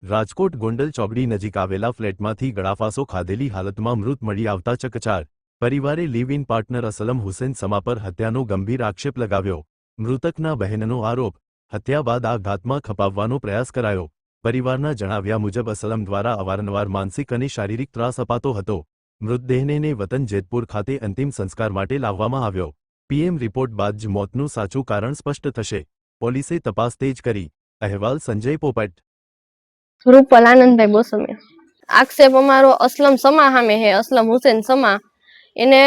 રાજકોટ ગોંડલ ચોકડી નજીક આવેલા ફ્લેટમાંથી ગળાફાંસો ખાધેલી હાલતમાં મૃત મળી આવતા ચકચાર। પરિવારે live in partner Aslam Hussain Sama પર હત્યાનો ગંભીર આક્ષેપ લગાવ્યો। મૃતકના બહેનનો આરોપ, હત્યા બાદ આ ઘાતમાં ખપાવવાનો પ્રયાસ કરાયો। પરિવારના જણાવ્યા મુજબ અસલમ દ્વારા અવારનવાર માનસિક અને શારીરિક ત્રાસ અપાતો હતો। મૃતદેહને વતન જેતપુર ખાતે અંતિમ સંસ્કાર માટે લાવવામાં આવ્યો। પીએમ રિપોર્ટ બાદ જ મોતનું સાચું કારણ સ્પષ્ટ થશે। પોલીસે તપાસ તેજ કરી। અહેવાલ સંજય પોપટ। રૂપલ આનંદભાઈ બોસમિયા। આક્ષેપ અમારો અસલમ સમા સામે હે, અસલમ હુસેન સમા। એને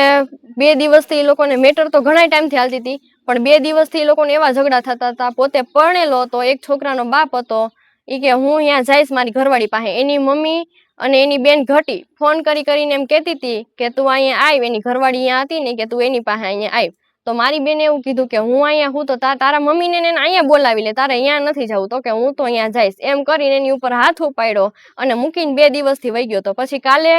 2 દિવસથી એ લોકોને મેટર તો ઘણા ટાઈમથી હાલતી હતી, પણ 2 દિવસથી એ લોકોને એવા ઝઘડા થતા હતા। પોતે પરણેલો હતો, એક છોકરાનો બાપ હતો। એ કે હું અહીંયા જઈશ મારી ઘરવાળી પાસે। એની મમ્મી અને એની બેન ઘટી ફોન કરીને એમ કહેતી હતી કે તું અહીંયા આવ। એની ઘરવાળી અહીંયા હતી ને કે તું એની પાસે અહીંયા આવ। તો મારી બેને એવું કીધું કે હું અહીંયા હું તો તારા મમ્મીને અહીંયા બોલાવી લે, તારે અહીંયા નથી જવું। તો કે હું તો અહીંયા જઈશ એમ કરીને એની ઉપર હાથ ઉપાડ્યો અને મૂકીને 2 દિવસથી વહી ગયો। તો પછી કાલે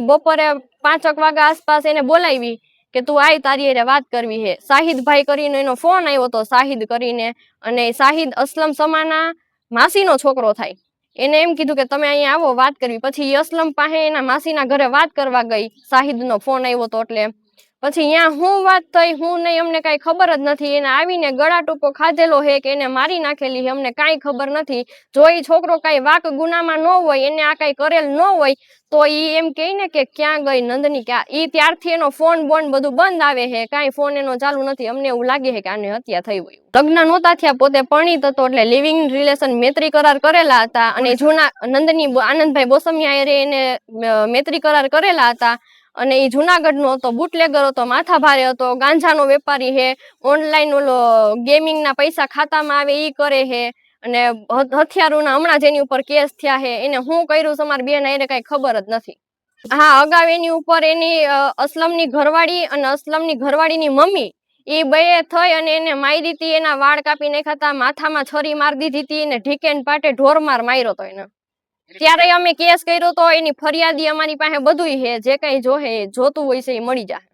બપોરે 5 વાગ્યા આસપાસ એને બોલાવી કે તું આય, તારી હારે વાત કરવી છે। શાહિદભાઈ કરીને એનો ફોન આવ્યો હતો, શાહિદ કરીને, અને શાહિદ અસલમ સમાના માસીનો છોકરો થાય। એને એમ કીધું કે તમે અહીંયા આવો વાત કરવી। પછી અસલમ પાસે એના માસીના ઘરે વાત કરવા ગઈ, શાહિદનો ફોન આવ્યો હતો એટલે। પછી અહીંયા હું વાત થઈ હું નહીં અમને કાંઈ ખબર જ નથી। એને આવીને ગળા ટૂંકો ખાધેલો હે કે એને મારી નાખેલી છે અમને કાંઈ ખબર નથી। જો એ છોકરો કાંઈ વાક ગુનામાં ન હોય, એને આ કાંઈ કરેલ ન હોય તો એ એમ કહે ને કે ક્યાં ગઈ નંદની, ક્યાં એ ત્યારથી એનો ફોન બોન બધું બંધ આવે છે, કાંઈ ફોન એનો ચાલુ નથી। અમને એવું લાગે છે કે આને હત્યા થઈ હોય। લગ્ન નહોતા થયા, પોતે પરણિત હતો એટલે લિવિંગ રિલેશન મૈત્રી કરાર કરેલા હતા। અને જૂના નંદની આનંદભાઈ બોસમિયા એને મૈત્રી કરાર કરેલા હતા। અને એ જુનાગઢનો હતો, બુટલેગર હતો, માથા ભારે હતો, ગાંજાનો વેપારી છે, ઓનલાઈન ઓલો ગેમિંગના પૈસા ખાતામાં આવે એ કરે છે, અને હથિયારોના હમણાં જેની ઉપર કેસ થયા છે। એને હું કર્યું અમારી બેન એને કઈ ખબર જ નથી। હા, અગાઉ એની ઉપર એની અસલમની ઘરવાળી અને અસલમની ઘરવાળીની મમ્મી એ બે થઈ અને એને મારી હતી। એના વાળ કાપી નાખ્યા હતા, માથામાં છરી મારી દીધી હતી, એને ઢીકેન પાટે ઢોરમાર માર્યો હતો એને। ત્યારે અમે કેસ કર્યો તો, એની ફરિયાદી અમારી પાસે બધું છે, જે કઈ જોતું હોય છે એ મળી જાય।